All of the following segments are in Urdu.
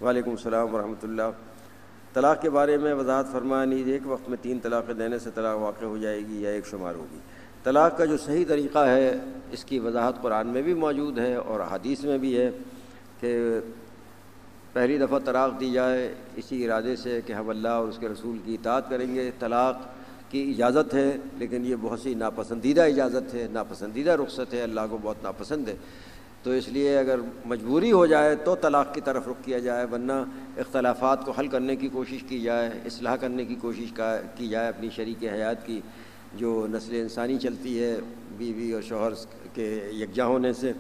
وعلیکم السلام ورحمۃ اللہ۔ طلاق کے بارے میں وضاحت فرمانی، ایک وقت میں 3 طلاقیں دینے سے طلاق واقع ہو جائے گی یا ایک شمار ہوگی؟ طلاق کا جو صحیح طریقہ ہے اس کی وضاحت قرآن میں بھی موجود ہے اور حدیث میں بھی ہے کہ پہلی دفعہ طلاق دی جائے اسی ارادے سے کہ ہم اللہ اور اس کے رسول کی اطاعت کریں گے۔ طلاق کی اجازت ہے لیکن یہ بہت سی ناپسندیدہ اجازت ہے، ناپسندیدہ رخصت ہے، اللہ کو بہت ناپسند ہے، تو اس لیے اگر مجبوری ہو جائے تو طلاق کی طرف رخ کیا جائے، ورنہ اختلافات کو حل کرنے کی کوشش کی جائے، اصلاح کرنے کی کوشش کی جائے اپنی شریک حیات کی، جو نسل انسانی چلتی ہے بیوی اور شوہر کے یکجا ہونے سے،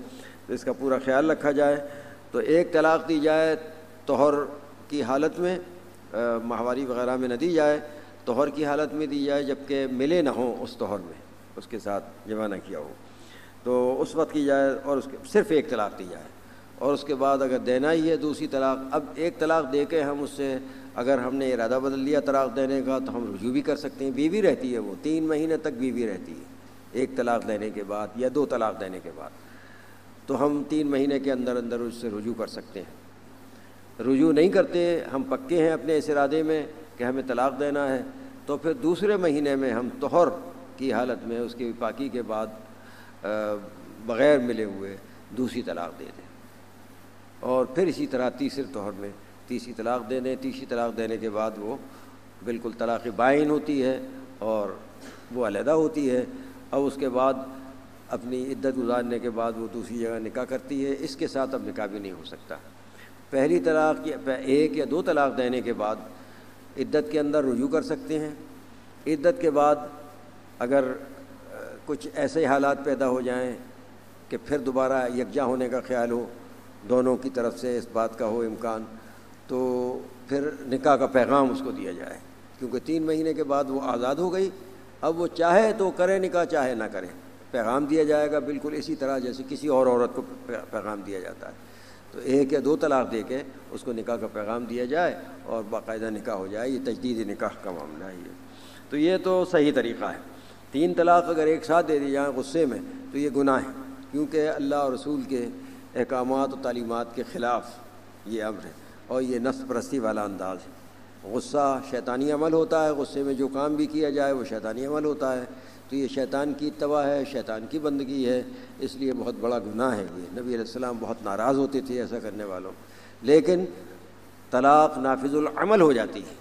تو اس کا پورا خیال رکھا جائے۔ تو ایک طلاق دی جائے طہر کی حالت میں، ماہواری وغیرہ میں نہ دی جائے، طہر کی حالت میں دی جائے جبکہ ملے نہ ہوں اس طہر میں، اس کے ساتھ جمع نہ کیا ہو، تو اس وقت کی جائے، اور اس کے صرف ایک طلاق دی جائے، اور اس کے بعد اگر دینا ہی ہے دوسری طلاق، اب ایک طلاق دے کے ہم اس سے اگر ہم نے ارادہ بدل لیا طلاق دینے کا تو ہم رجوع بھی کر سکتے ہیں۔ بیوی رہتی ہے، وہ 3 مہینے تک بیوی رہتی ہے ایک طلاق دینے کے بعد یا 2 طلاق دینے کے بعد، تو ہم 3 مہینے کے اندر اندر اس سے رجوع کر سکتے ہیں۔ رجوع نہیں کرتے، ہم پکے ہیں اپنے اس ارادے میں کہ ہمیں طلاق دینا ہے، تو پھر دوسرے مہینے میں ہم طہر کی حالت میں اس کی پاکی کے بعد بغیر ملے ہوئے دوسری طلاق دے دیں، اور پھر اسی طرح تیسرے طہر میں تیسری طلاق دے دیں۔ تیسری طلاق دینے کے بعد وہ بالکل طلاق بائن ہوتی ہے اور وہ علیحدہ ہوتی ہے، اور اس کے بعد اپنی عدت گزارنے کے بعد وہ دوسری جگہ نکاح کرتی ہے، اس کے ساتھ اب نکاح بھی نہیں ہو سکتا۔ پہلی طلاق یا 1 یا 2 طلاق دینے کے بعد عدت کے اندر رجوع کر سکتے ہیں۔ عدت کے بعد اگر کچھ ایسے حالات پیدا ہو جائیں کہ پھر دوبارہ یکجا ہونے کا خیال ہو، دونوں کی طرف سے اس بات کا ہو امکان، تو پھر نکاح کا پیغام اس کو دیا جائے، کیونکہ 3 مہینے کے بعد وہ آزاد ہو گئی، اب وہ چاہے تو کرے نکاح، چاہے نہ کرے، پیغام دیا جائے گا بالکل اسی طرح جیسے کسی اور عورت کو پیغام دیا جاتا ہے۔ تو 1 یا 2 طلاق دے کے اس کو نکاح کا پیغام دیا جائے اور باقاعدہ نکاح ہو جائے، یہ تجدید نکاح کا معاملہ ہے یہ۔ تو یہ تو صحیح طریقہ ہے۔ 3 طلاق اگر ایک ساتھ دے دی جائیں غصے میں تو یہ گناہ ہے، کیونکہ اللہ اور رسول کے احکامات و تعلیمات کے خلاف یہ امر ہے، اور یہ نفس پرستی والا انداز ہے۔ غصہ شیطانی عمل ہوتا ہے، غصے میں جو کام بھی کیا جائے وہ شیطانی عمل ہوتا ہے، تو یہ شیطان کی اتباع ہے، شیطان کی بندگی ہے، اس لیے بہت بڑا گناہ ہے یہ۔ نبی علیہ السلام بہت ناراض ہوتے تھے ایسا کرنے والوں، لیکن طلاق نافذ العمل ہو جاتی ہے،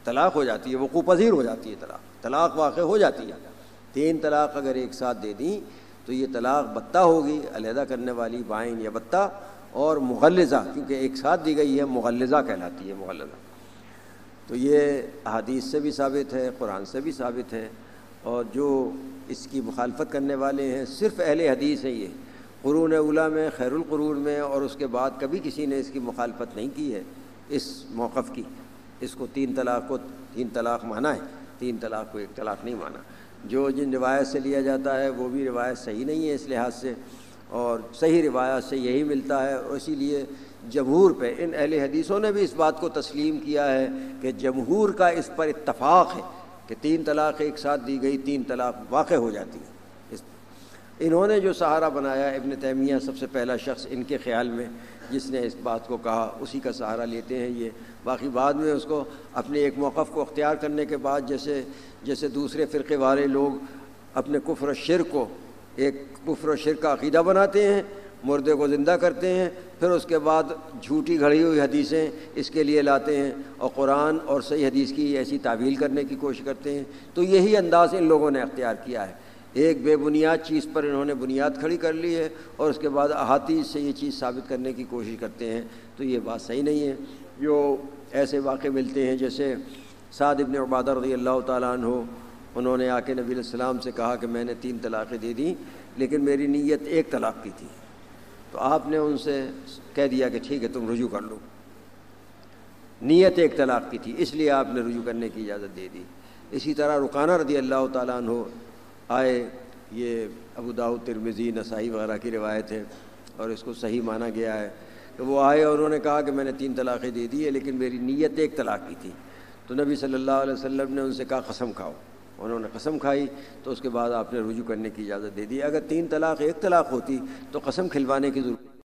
طلاق ہو جاتی ہے، وقوع پذیر ہو جاتی ہے، طلاق واقع ہو جاتی ہے۔ 3 طلاق اگر ایک ساتھ دے دیں تو یہ طلاق بتہ ہوگی، علیحدہ کرنے والی، بائن یا بتہ، اور مغلظہ، کیونکہ ایک ساتھ دی گئی ہے، مغلظہ کہلاتی ہے، مغلظہ۔ تو یہ احادیث سے بھی ثابت ہے، قرآن سے بھی ثابت ہے، اور جو اس کی مخالفت کرنے والے ہیں صرف اہل حدیث ہیں، یہ قرون اولیٰ میں، خیر القرون میں، اور اس کے بعد کبھی کسی نے اس کی مخالفت نہیں کی ہے، اس موقف کی۔ اس کو 3 طلاق کو 3 طلاق مانا ہے، 3 طلاق کو 1 طلاق نہیں مانا۔ جو جن روایت سے لیا جاتا ہے وہ بھی روایت صحیح نہیں ہے اس لحاظ سے، اور صحیح روایت سے یہی ملتا ہے، اور اسی لیے جمہور پہ ان اہل حدیثوں نے بھی اس بات کو تسلیم کیا ہے کہ جمہور کا اس پر اتفاق ہے کہ 3 طلاق ایک ساتھ دی گئی، 3 طلاق واقع ہو جاتی ہے۔ انہوں نے جو سہارا بنایا، ابن تیمیہ سب سے پہلا شخص ان کے خیال میں جس نے اس بات کو کہا، اسی کا سہارا لیتے ہیں یہ۔ باقی بعد میں اس کو اپنے ایک موقف کو اختیار کرنے کے بعد جیسے دوسرے فرقے والے لوگ اپنے کفر و شرک کو ایک کفر و شرک کا عقیدہ بناتے ہیں، مردے کو زندہ کرتے ہیں، پھر اس کے بعد جھوٹی گھڑی ہوئی حدیثیں اس کے لیے لاتے ہیں، اور قرآن اور صحیح حدیث کی ایسی تعویل کرنے کی کوشش کرتے ہیں۔ تو یہی انداز ان لوگوں نے اختیار کیا ہے، ایک بے بنیاد چیز پر انہوں نے بنیاد کھڑی کر لی ہے، اور اس کے بعد احادیث سے یہ چیز ثابت کرنے کی کوشش کرتے ہیں، تو یہ بات صحیح نہیں ہے۔ جو ایسے واقع ملتے ہیں جیسے سعد بن عبادہ رضی اللہ تعالیٰ عنہ، انہوں نے آ کے نبی علیہ السلام سے کہا کہ میں نے 3 طلاقیں دے دیں لیکن میری نیت 1 طلاق کی تھی، تو آپ نے ان سے کہہ دیا کہ ٹھیک ہے تم رجوع کر لو، نیت 1 طلاق کی تھی اس لیے آپ نے رجوع کرنے کی اجازت دے دی۔ اسی طرح رکانہ رضی اللہ تعالیٰ عنہ آئے، یہ ابو داؤد، ترمذی، نسائی وغیرہ کی روایت ہے اور اس کو صحیح مانا گیا ہے کہ وہ آئے اور انہوں نے کہا کہ میں نے 3 طلاقیں دے دی ہے لیکن میری نیت 1 طلاق کی تھی، تو نبی صلی اللہ علیہ وسلم نے ان سے کہا قسم کھاؤ، انہوں نے قسم کھائی، تو اس کے بعد آپ نے رجوع کرنے کی اجازت دے دی۔ اگر 3 طلاق 1 طلاق ہوتی تو قسم کھلوانے کی ضرورت